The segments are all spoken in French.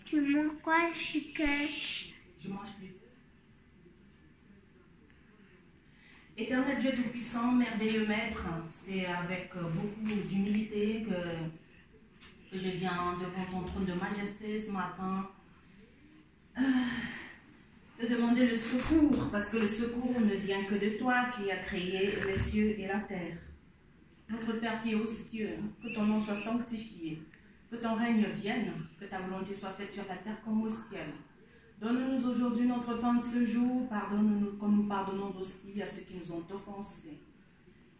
Tu manges quoi, chicken? Je mange plus. Éternel Dieu Tout-Puissant, merveilleux Maître, c'est avec beaucoup d'humilité que je viens devant ton trône de majesté ce matin. De demander le secours, parce que le secours ne vient que de toi qui as créé les cieux et la terre. Notre Père qui est aux cieux, que ton nom soit sanctifié, que ton règne vienne, que ta volonté soit faite sur la terre comme au ciel. Donne-nous aujourd'hui notre pain de ce jour, pardonne-nous comme nous pardonnons aussi à ceux qui nous ont offensés.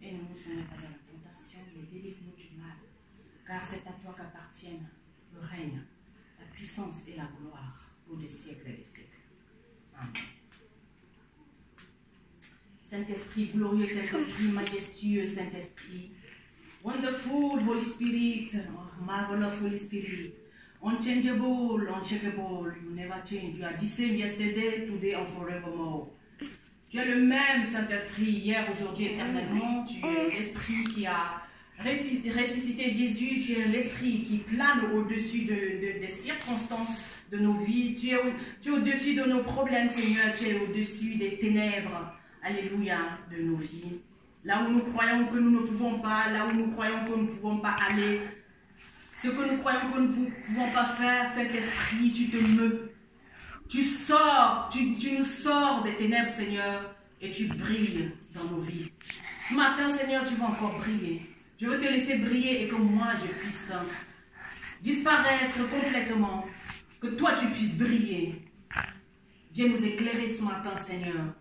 Et ne nous soumets pas à la tentation, mais délivre-nous du mal, car c'est à toi qu'appartiennent le règne, la puissance et la gloire pour des siècles et des siècles. Amen. Saint-Esprit glorieux, Saint-Esprit majestueux, Saint-Esprit, wonderful Holy Spirit, marvelous Holy Spirit, unchangeable, unshakable, you never change. You are the same yesterday, today and forevermore. Tu es le même Saint-Esprit hier, aujourd'hui, éternellement. Tu es l'Esprit qui a ressuscité Jésus. Tu es l'Esprit qui plane au-dessus des circonstances de nos vies. Tu es au-dessus de nos problèmes, Seigneur. Tu es au-dessus des ténèbres, alléluia, de nos vies. Là où nous croyons que nous ne pouvons pas, là où nous croyons que nous ne pouvons pas aller, ce que nous croyons que nous ne pouvons pas faire, Saint-Esprit, tu te meus. Tu sors, tu nous sors des ténèbres, Seigneur, et tu brilles dans nos vies. Ce matin, Seigneur, tu vas encore briller. Je veux te laisser briller et que moi, je puisse disparaître complètement. Que toi, tu puisses briller. Viens nous éclairer ce matin, Seigneur.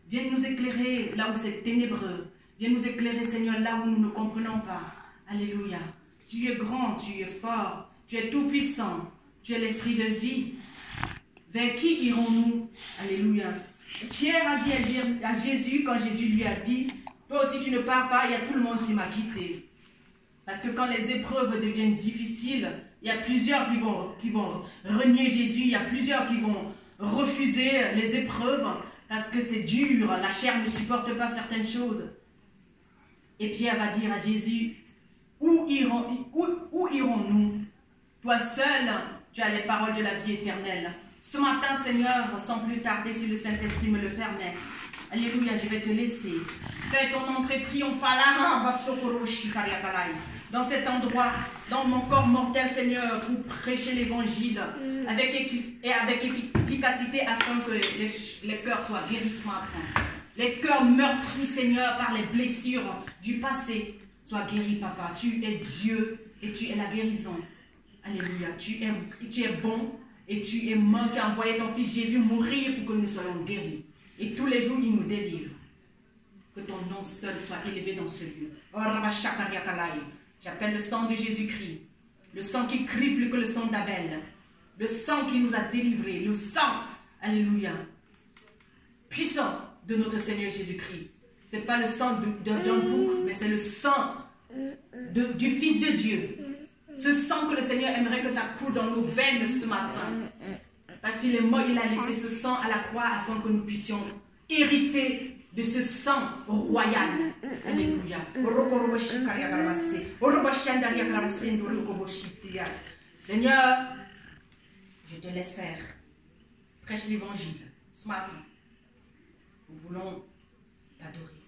Viens nous éclairer là où c'est ténébreux. Viens nous éclairer, Seigneur, là où nous ne comprenons pas. Alléluia. Tu es grand, tu es fort, tu es tout puissant. Tu es l'esprit de vie. Vers qui irons-nous? Alléluia. Pierre a dit à Jésus, quand Jésus lui a dit, toi aussi tu ne pars pas, il y a tout le monde qui m'a quitté. Parce que quand les épreuves deviennent difficiles, il y a plusieurs qui vont renier Jésus, il y a plusieurs qui vont refuser les épreuves, parce que c'est dur, la chair ne supporte pas certaines choses. Et Pierre va dire à Jésus, où irons-nous? Toi seul, tu as les paroles de la vie éternelle. Ce matin, Seigneur, sans plus tarder, si le Saint-Esprit me le permet, alléluia, je vais te laisser. Fais ton entrée triomphale dans cet endroit, dans mon corps mortel, Seigneur, pour prêcher l'évangile avec efficacité afin que les cœurs soient guéris ce matin. Les cœurs meurtris, Seigneur, par les blessures du passé, soient guéris, Papa. Tu es Dieu et tu es la guérison. Alléluia. Tu es bon. Et tu es mort, tu as envoyé ton fils Jésus mourir pour que nous soyons guéris. Et tous les jours, il nous délivre. Que ton nom seul soit élevé dans ce lieu. J'appelle le sang de Jésus-Christ. Le sang qui crie plus que le sang d'Abel. Le sang qui nous a délivrés. Le sang, alléluia, puissant de notre Seigneur Jésus-Christ. Ce n'est pas le sang d'un bouc, mais c'est le sang du Fils de Dieu. Ce sang que le Seigneur aimerait que ça coule dans nos veines ce matin. Parce qu'il est mort, il a laissé ce sang à la croix afin que nous puissions hériter de ce sang royal. Alléluia. Seigneur, je te laisse faire. Prêche l'évangile ce matin. Nous voulons t'adorer.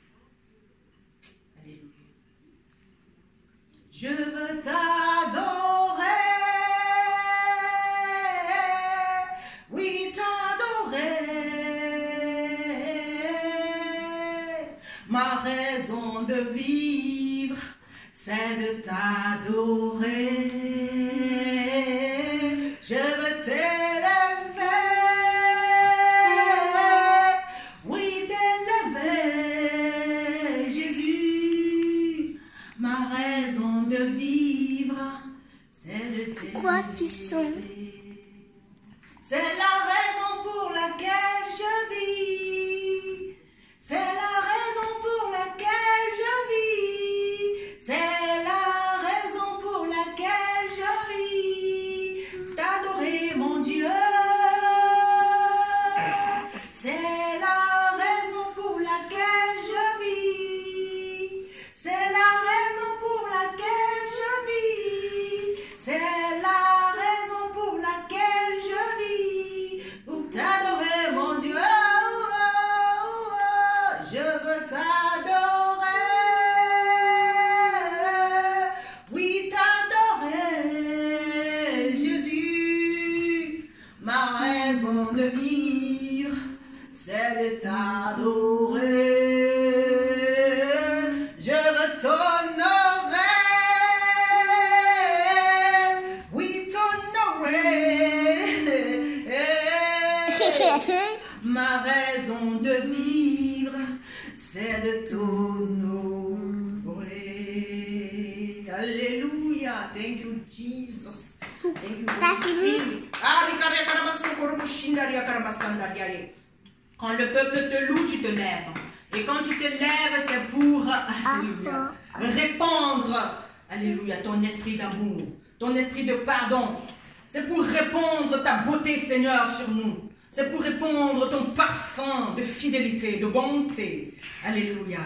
Alléluia. Je veux t'adorer, oui t'adorer, ma raison de vivre, c'est de t'adorer, je veux t'élever, oui t'élever, Jésus, ma raison de vivre, c'est de t'élever. Pourquoi tu sens? C'est la raison pour laquelle je vis. C'est la raison pour laquelle je vis. C'est la raison pour laquelle je vis. T'adorer mon Dieu. C'est la raison pour laquelle je vis. C'est la raison pour laquelle je vis. C'est la raison pour laquelle je de vivre, c'est de t'adorer. Je veux t'honorer, oui t'honorer. Ma raison de vivre, c'est de t'honorer. Alléluia, thank you Jesus. Thank you. Quand le peuple te loue, tu te lèves. Et quand tu te lèves, c'est pour alléluia, répandre alléluia, ton esprit d'amour, ton esprit de pardon. C'est pour répandre ta beauté, Seigneur, sur nous. C'est pour répandre ton parfum de fidélité, de bonté. Alléluia.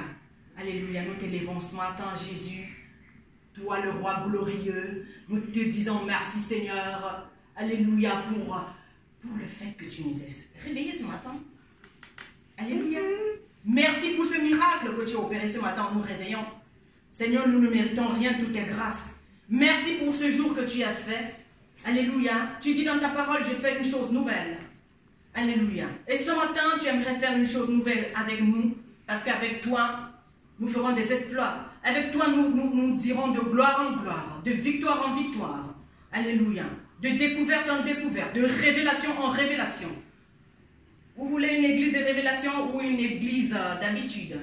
Alléluia. Nous t'élevons ce matin, Jésus. Toi, le roi glorieux. Nous te disons merci, Seigneur. Alléluia pour le fait que tu nous aies réveillés ce matin. Alléluia. Merci pour ce miracle que tu as opéré ce matin en nous réveillant. Seigneur, nous ne méritons rien, tout est grâce. Merci pour ce jour que tu as fait. Alléluia. Tu dis dans ta parole, je fais une chose nouvelle. Alléluia. Et ce matin, tu aimerais faire une chose nouvelle avec nous, parce qu'avec toi, nous ferons des exploits. Avec toi, nous irons de gloire en gloire, de victoire en victoire. Alléluia. De découverte en découverte, de révélation en révélation. Vous voulez une église de révélation ou une église d'habitude?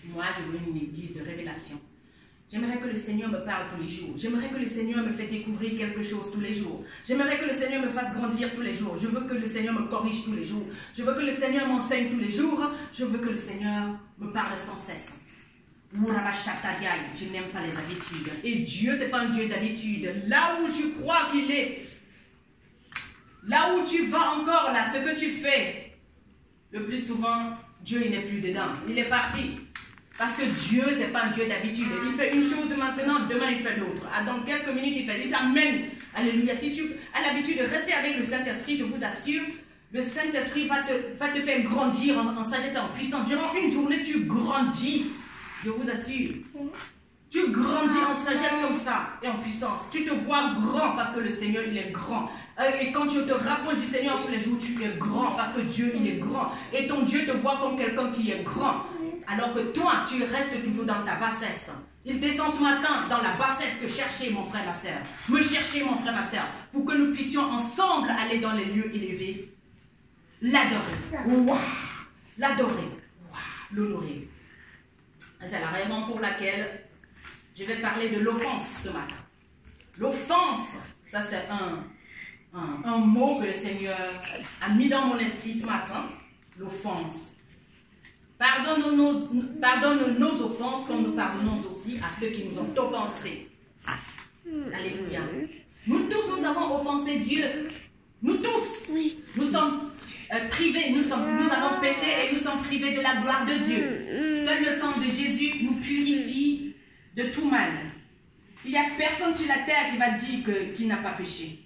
Moi, je veux une église de révélation. J'aimerais que le Seigneur me parle tous les jours. J'aimerais que le Seigneur me fasse découvrir quelque chose tous les jours. J'aimerais que le Seigneur me fasse grandir tous les jours. Je veux que le Seigneur me corrige tous les jours. Je veux que le Seigneur m'enseigne tous les jours. Je veux que le Seigneur me parle sans cesse. Je n'aime pas les habitudes. Et Dieu, ce n'est pas un Dieu d'habitude. Là où tu crois qu'il est, là où tu vas encore, là, ce que tu fais, le plus souvent, Dieu, il n'est plus dedans. Il est parti. Parce que Dieu, ce n'est pas un Dieu d'habitude. Il fait une chose maintenant, demain, il fait l'autre. Dans quelques minutes, il t'amène. Alléluia. Si tu as l'habitude de rester avec le Saint-Esprit, je vous assure, le Saint-Esprit va te faire grandir en sagesse et en puissance. Durant une journée, tu grandis. Je vous assure. Tu grandis en sagesse comme ça et en puissance. Tu te vois grand parce que le Seigneur, il est grand. Et quand tu te rapproches du Seigneur tous les jours, tu es grand parce que Dieu, il est grand. Et ton Dieu te voit comme quelqu'un qui est grand. Alors que toi, tu restes toujours dans ta bassesse. Il descend ce matin dans la bassesse te chercher, mon frère, ma soeur. Me chercher, mon frère, ma soeur, pour que nous puissions ensemble aller dans les lieux élevés. L'adorer. Wow. L'adorer. Wow. L'honorer. C'est la raison pour laquelle je vais parler de l'offense ce matin. L'offense, ça c'est un mot que le Seigneur a mis dans mon esprit ce matin. L'offense. Pardonne nos offenses comme nous pardonnons aussi à ceux qui nous ont offensés. Alléluia. Nous tous, nous avons offensé Dieu. Nous tous. Nous sommes privés, nous avons péché et nous sommes privés de la gloire de Dieu. Seul le sang de Jésus nous purifie de tout mal. Il n'y a personne sur la terre qui va dire qu'il n'a pas péché.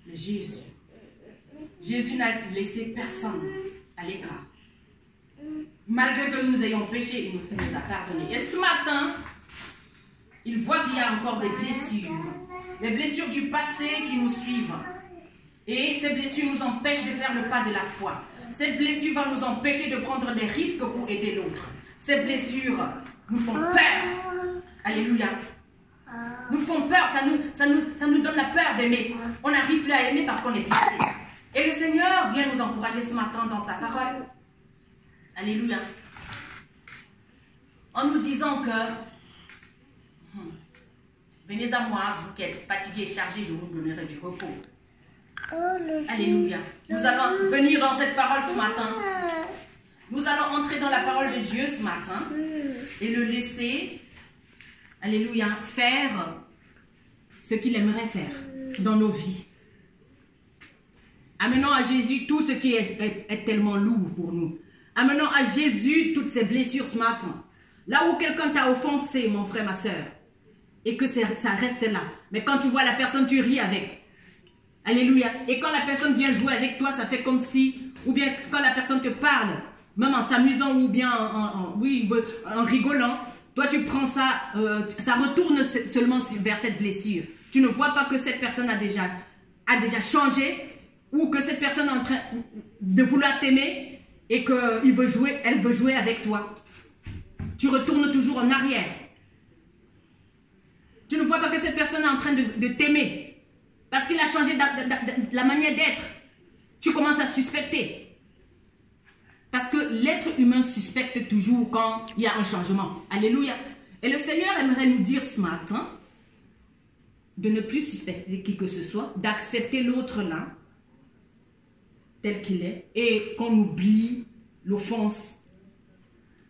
Mais Jésus n'a laissé personne à l'écart. Malgré que nous ayons péché, il nous a pardonné. Et ce matin, il voit qu'il y a encore des blessures. Les blessures du passé qui nous suivent. Et ces blessures nous empêchent de faire le pas de la foi. Ces blessures vont nous empêcher de prendre des risques pour aider l'autre. Ces blessures nous font peur. Alléluia. Nous font peur, ça nous donne la peur d'aimer. On n'arrive plus à aimer parce qu'on est blessé. Et le Seigneur vient nous encourager ce matin dans sa parole. Alléluia. En nous disant que venez à moi, vous qui êtes fatigués et chargés, je vous donnerai du repos. Alléluia. Nous allons venir dans cette parole ce matin. Nous allons entrer dans la parole de Dieu ce matin et le laisser, alléluia, faire ce qu'il aimerait faire dans nos vies. Amenons à Jésus tout ce qui est tellement lourd pour nous. Amenons à Jésus toutes ces blessures ce matin. Là où quelqu'un t'a offensé, mon frère, ma soeur, et que ça reste là. Mais quand tu vois la personne, tu ris avec. Alléluia. Et quand la personne vient jouer avec toi, ça fait comme si, ou bien quand la personne te parle, même en s'amusant ou bien en rigolant, toi tu prends ça, ça retourne seulement vers cette blessure. Tu ne vois pas que cette personne a déjà changé, ou que cette personne est en train de vouloir t'aimer et qu'elle veut jouer avec toi. Tu retournes toujours en arrière. Tu ne vois pas que cette personne est en train de t'aimer parce qu'il a changé la manière d'être. Tu commences à suspecter. Parce que l'être humain suspecte toujours quand il y a un changement. Alléluia. Et le Seigneur aimerait nous dire ce matin de ne plus suspecter qui que ce soit, d'accepter l'autre là, tel qu'il est, et qu'on oublie l'offense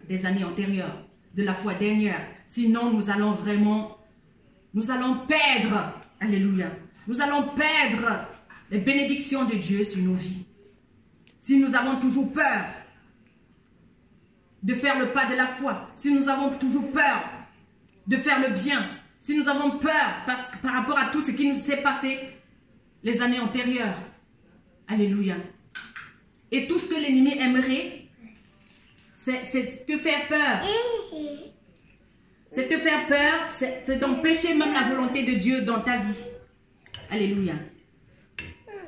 des années antérieures, de la fois dernière. Sinon, nous allons perdre, alléluia, nous allons perdre les bénédictions de Dieu sur nos vies. Si nous avons toujours peur de faire le pas de la foi, si nous avons toujours peur de faire le bien, si nous avons peur par rapport à tout ce qui nous s'est passé les années antérieures, alléluia. Et tout ce que l'ennemi aimerait, c'est te faire peur. C'est te faire peur, c'est d'empêcher même la volonté de Dieu dans ta vie. Alléluia.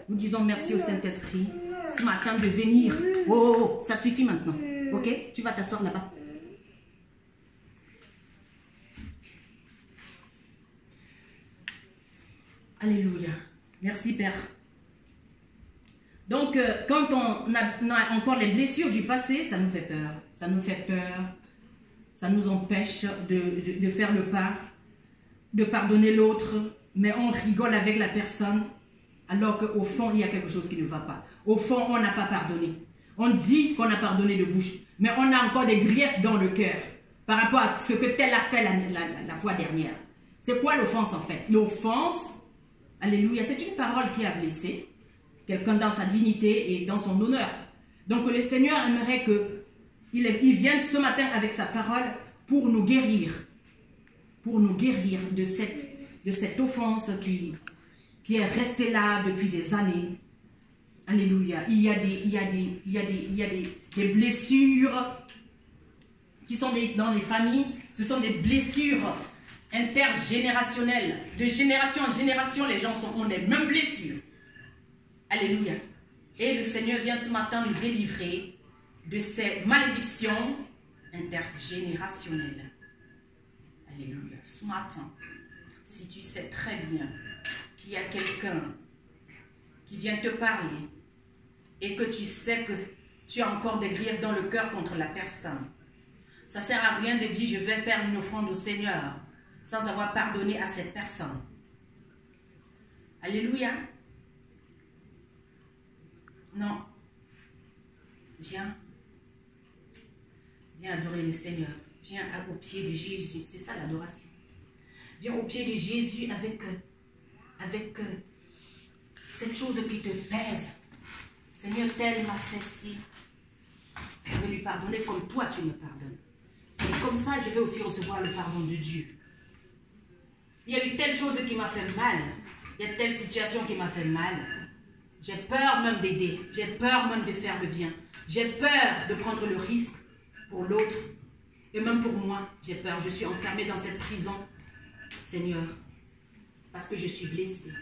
Nous disons merci au Saint-Esprit ce matin de venir. Oh, ça suffit maintenant. Ok, tu vas t'asseoir là-bas. Alléluia. Merci Père. Donc, quand on a encore les blessures du passé, ça nous fait peur. Ça nous fait peur. Ça nous empêche de faire le pas, de pardonner l'autre. Mais on rigole avec la personne, alors qu'au fond, il y a quelque chose qui ne va pas. Au fond, on n'a pas pardonné. On dit qu'on a pardonné de bouche, mais on a encore des griefs dans le cœur par rapport à ce que tel a fait la fois dernière. C'est quoi l'offense en fait? L'offense, alléluia, c'est une parole qui a blessé quelqu'un dans sa dignité et dans son honneur. Donc le Seigneur aimerait qu'il vienne ce matin avec sa parole pour nous guérir de cette offense qui est restée là depuis des années. Alléluia. Il y a des blessures qui sont dans les familles. Ce sont des blessures intergénérationnelles. De génération en génération, les gens ont les mêmes blessures. Alléluia. Et le Seigneur vient ce matin nous délivrer de ces malédictions intergénérationnelles. Alléluia. Ce matin, si tu sais très bien qu'il y a quelqu'un qui vient te parler et que tu sais que tu as encore des griefs dans le cœur contre la personne, ça ne sert à rien de dire je vais faire une offrande au Seigneur sans avoir pardonné à cette personne. Alléluia. Non. Viens adorer le Seigneur. Viens au pied de Jésus. C'est ça l'adoration. Viens au pied de Jésus avec cette chose qui te pèse. Seigneur, tel m'a fait ci. Je vais lui pardonner comme toi tu me pardonnes. Et comme ça, je vais aussi recevoir le pardon de Dieu. Il y a eu telle chose qui m'a fait mal. Il y a telle situation qui m'a fait mal. J'ai peur même d'aider. J'ai peur même de faire le bien. J'ai peur de prendre le risque pour l'autre. Et même pour moi, j'ai peur. Je suis enfermée dans cette prison, Seigneur, parce que je suis blessée.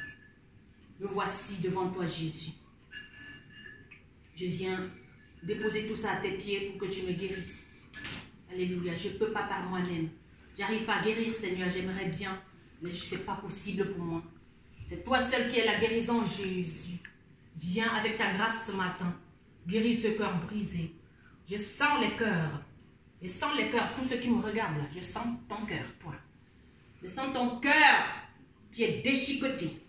Me voici devant toi, Jésus. Je viens déposer tout ça à tes pieds pour que tu me guérisses. Alléluia. Je ne peux pas par moi-même. Je n'arrive pas à guérir, Seigneur. J'aimerais bien, mais ce n'est pas possible pour moi. C'est toi seul qui es la guérison, Jésus. Viens avec ta grâce ce matin. Guéris ce cœur brisé. Je sens les cœurs. Je sens les cœurs. Tous ceux qui me regardent là, je sens ton cœur, toi. Je sens ton cœur qui est déchiqueté.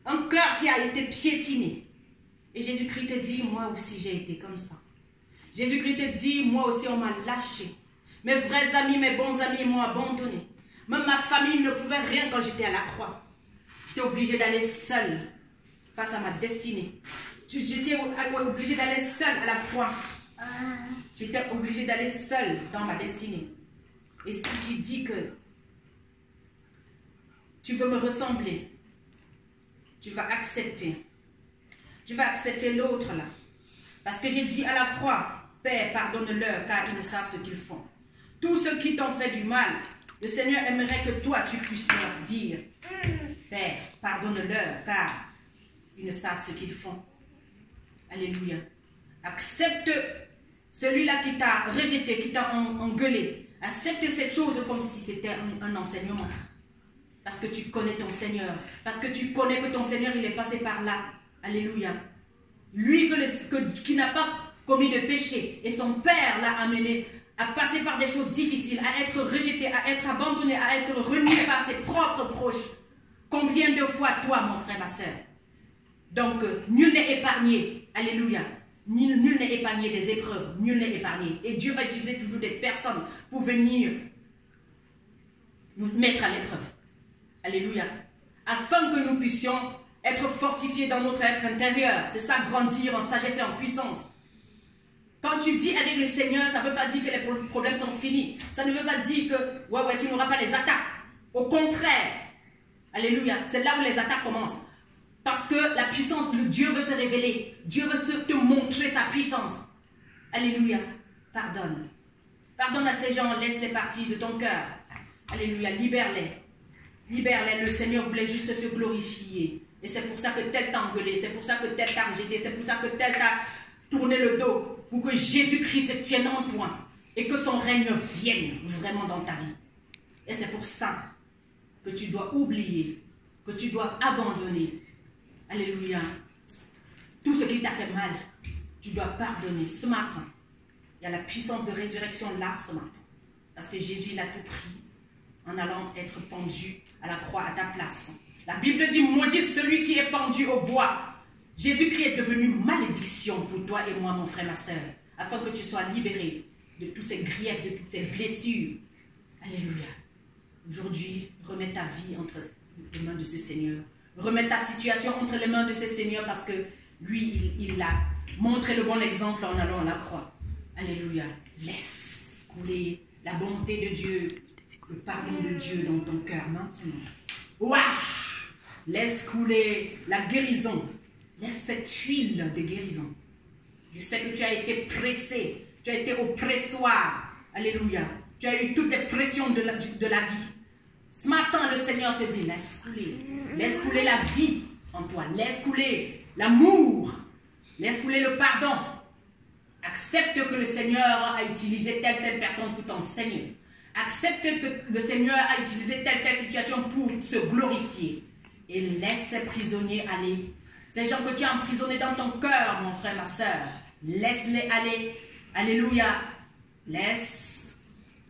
Un cœur qui a été piétiné. Et Jésus-Christ te dit, moi aussi j'ai été comme ça. Jésus-Christ te dit, moi aussi on m'a lâché. Mes vrais amis, mes bons amis m'ont abandonné. Même ma famille ne pouvait rien quand j'étais à la croix. J'étais obligée d'aller seule face à ma destinée. J'étais obligée d'aller seule à la croix. J'étais obligée d'aller seule dans ma destinée. Et si tu dis que tu veux me ressembler, tu vas accepter. Tu vas accepter l'autre là. Parce que j'ai dit à la croix, Père, pardonne-leur car ils ne savent ce qu'ils font. Tous ceux qui t'ont fait du mal, le Seigneur aimerait que toi tu puisses leur dire, Père, pardonne-leur car ils ne savent ce qu'ils font. Alléluia. Accepte celui-là qui t'a rejeté, qui t'a engueulé. Accepte cette chose comme si c'était un enseignement. Parce que tu connais ton Seigneur. Parce que tu connais que ton Seigneur, il est passé par là. Alléluia. Lui qui n'a pas commis de péché. Et son Père l'a amené à passer par des choses difficiles, à être rejeté, à être abandonné, à être renié par ses propres proches. Combien de fois, toi, mon frère, ma soeur? Donc, nul n'est épargné. Alléluia. Nul n'est épargné des épreuves. Nul n'est épargné. Et Dieu va utiliser toujours des personnes pour venir nous mettre à l'épreuve. Alléluia. Afin que nous puissions être fortifiés dans notre être intérieur. C'est ça, grandir en sagesse et en puissance. Quand tu vis avec le Seigneur, ça ne veut pas dire que les problèmes sont finis. Ça ne veut pas dire que tu n'auras pas les attaques. Au contraire. Alléluia. C'est là où les attaques commencent. Parce que la puissance de Dieu veut se révéler. Dieu veut te montrer sa puissance. Alléluia. Pardonne. Pardonne à ces gens. Laisse-les partir de ton cœur. Alléluia. Libère-les. Libère-les. Le Seigneur voulait juste se glorifier. Et c'est pour ça que tel t'a engueulé. C'est pour ça que tel t'a rejeté. C'est pour ça que tel t'a tourné le dos. Pour que Jésus-Christ se tienne en toi. Et que son règne vienne vraiment dans ta vie. Et c'est pour ça que tu dois oublier. Que tu dois abandonner. Alléluia. Tout ce qui t'a fait mal, tu dois pardonner ce matin. Il y a la puissance de résurrection là ce matin. Parce que Jésus, il a tout pris en allant être pendu à la croix à ta place. La Bible dit, maudit celui qui est pendu au bois. Jésus-Christ est devenu malédiction pour toi et moi, mon frère, ma soeur, afin que tu sois libéré de tous ces griefs, de toutes ces blessures. Alléluia. Aujourd'hui, remets ta vie entre les mains de ce Seigneur. Remets ta situation entre les mains de ce Seigneur parce que lui, il a montré le bon exemple en allant à la croix. Alléluia. Laisse couler la bonté de Dieu, le pardon de Dieu dans ton cœur maintenant. Waouh! Laisse couler la guérison. Laisse cette huile de guérison. Je sais que tu as été pressé. Tu as été au pressoir. Alléluia. Tu as eu toutes les pressions de la vie. Ce matin, le Seigneur te dit, laisse couler. Laisse couler la vie en toi. Laisse couler l'amour. Laisse couler le pardon. Accepte que le Seigneur a utilisé telle personne pour t'enseigner. Accepte que le Seigneur a utilisé telle situation pour se glorifier. Et laisse ces prisonniers aller. Ces gens que tu as emprisonnés dans ton cœur, mon frère, ma soeur. Laisse-les aller. Alléluia. Laisse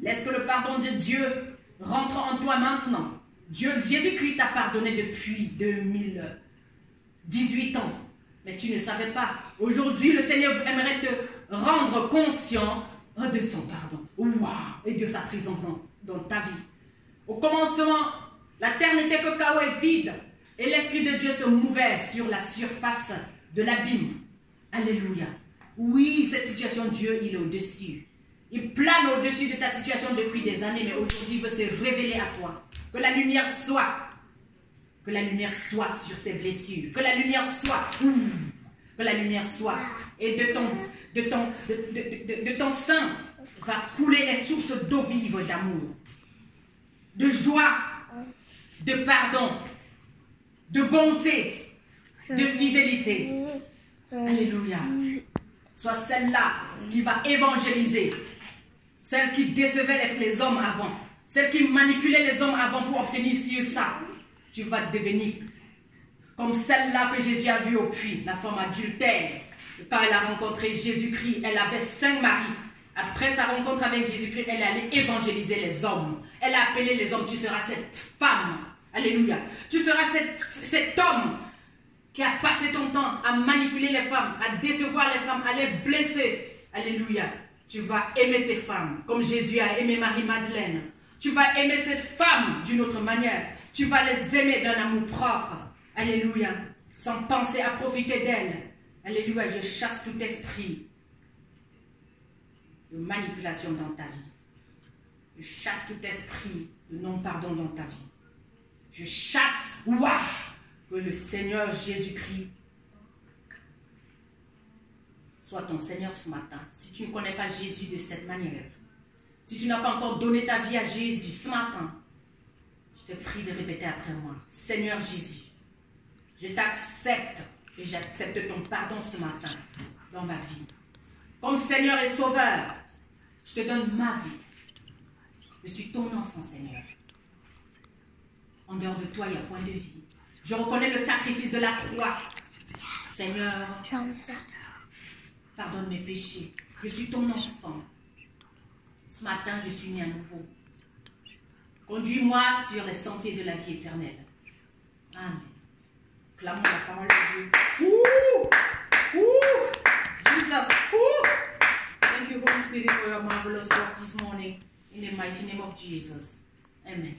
que le pardon de Dieu rentre en toi maintenant. Jésus-Christ t'a pardonné depuis 2018 ans. Mais tu ne savais pas. Aujourd'hui, le Seigneur aimerait te rendre conscient de son pardon. Wow! Et de sa présence dans ta vie. Au commencement, la terre n'était que chaos et vide. Et l'Esprit de Dieu se mouvait sur la surface de l'abîme. Alléluia. Oui, cette situation, Dieu, il est au-dessus. Il plane au-dessus de ta situation depuis des années, mais aujourd'hui, il veut se révéler à toi. Que la lumière soit. Que la lumière soit sur ces blessures. Que la lumière soit. Que la lumière soit. Et de ton sein va couler les sources d'eau vive d'amour. De joie. De pardon. De bonté. De fidélité. Alléluia. Sois celle-là qui va évangéliser. Celle qui décevait les hommes avant. Celle qui manipulait les hommes avant pour obtenir ci ou ça. Tu vas devenir comme celle-là que Jésus a vue au puits, la femme adultère. Quand elle a rencontré Jésus-Christ, elle avait 5 maris. Après sa rencontre avec Jésus-Christ, elle est allée évangéliser les hommes. Elle a appelé les hommes, tu seras cette femme. Alléluia. Tu seras cet homme qui a passé ton temps à manipuler les femmes, à décevoir les femmes, à les blesser. Alléluia. Tu vas aimer ces femmes comme Jésus a aimé Marie-Madeleine. Tu vas aimer ces femmes d'une autre manière. Tu vas les aimer d'un amour propre. Alléluia. Sans penser à profiter d'elles. Alléluia. Je chasse tout esprit de manipulation dans ta vie. Je chasse tout esprit de non-pardon dans ta vie. Je chasse, que le Seigneur Jésus-Christ soit ton Seigneur ce matin. Si tu ne connais pas Jésus de cette manière, si tu n'as pas encore donné ta vie à Jésus ce matin, je te prie de répéter après moi. Seigneur Jésus, je t'accepte Et j'accepte ton pardon ce matin dans ma vie. Comme Seigneur et Sauveur, je te donne ma vie. Je suis ton enfant, Seigneur. En dehors de toi, il n'y a point de vie. Je reconnais le sacrifice de la croix. Seigneur, pardonne mes péchés. Je suis ton enfant. Ce matin, je suis né à nouveau. Conduis-moi sur les sentiers de la vie éternelle. Amen. Clamons la parole de Dieu. Jesus. Thank you, Holy Spirit, for your marvelous work this morning. In the mighty name of Jesus. Amen.